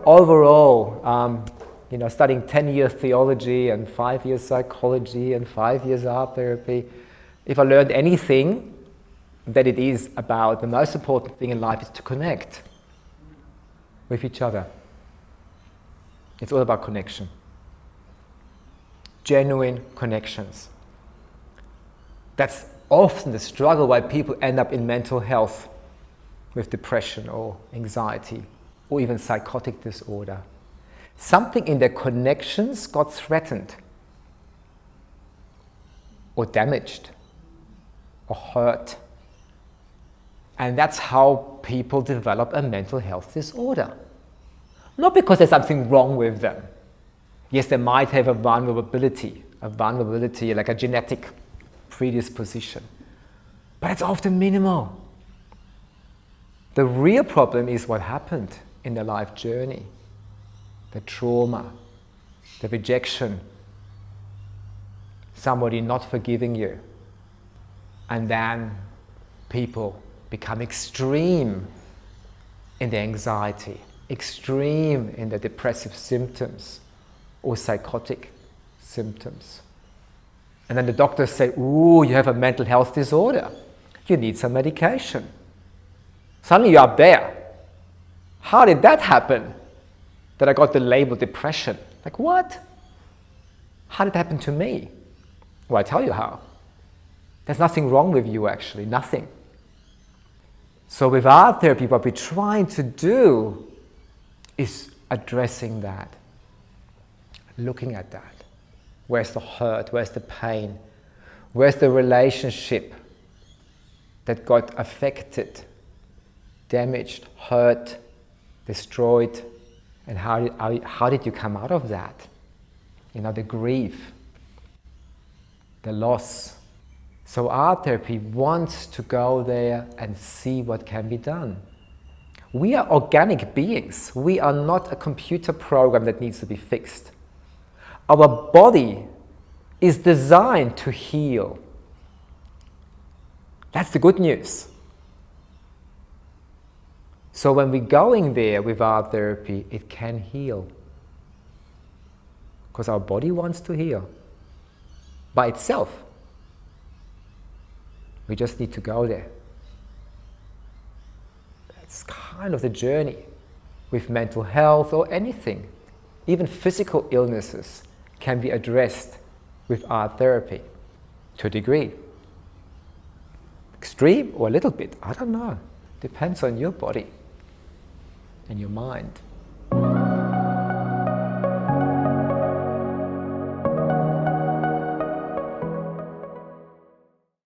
overall, studying 10 years theology and 5 years psychology and 5 years art therapy, if I learned anything, that it is about the most important thing in life is to connect with each other. It's all about connection. Genuine connections. That's often the struggle why people end up in mental health with depression or anxiety or even psychotic disorder. Something in their connections got threatened or damaged or hurt. And that's how people develop a mental health disorder. Not because there's something wrong with them. Yes, they might have a vulnerability like a genetic predisposition. But it's often minimal. The real problem is what happened in their life journey. The trauma, the rejection, somebody not forgiving you. And then people become extreme in their anxiety, extreme in their depressive symptoms or psychotic symptoms. And then the doctors say, ooh, you have a mental health disorder. You need some medication. Suddenly you're up there. How did that happen? That I got the label depression. Like, what? How did it happen to me? Well, I tell you how. There's nothing wrong with you, actually, nothing. So with art therapy, what we're trying to do is addressing that, looking at that. Where's the hurt? Where's the pain? Where's the relationship that got affected, damaged, hurt, destroyed? And how did you come out of that? The grief, the loss. So art therapy wants to go there and see what can be done. We are organic beings. We are not a computer program that needs to be fixed. Our body is designed to heal. That's the good news. So when we're going there with art therapy, it can heal. Because our body wants to heal by itself. We just need to go there. That's kind of the journey with mental health or anything. Even physical illnesses can be addressed with art therapy to a degree. Extreme or a little bit, I don't know. Depends on your body and your mind.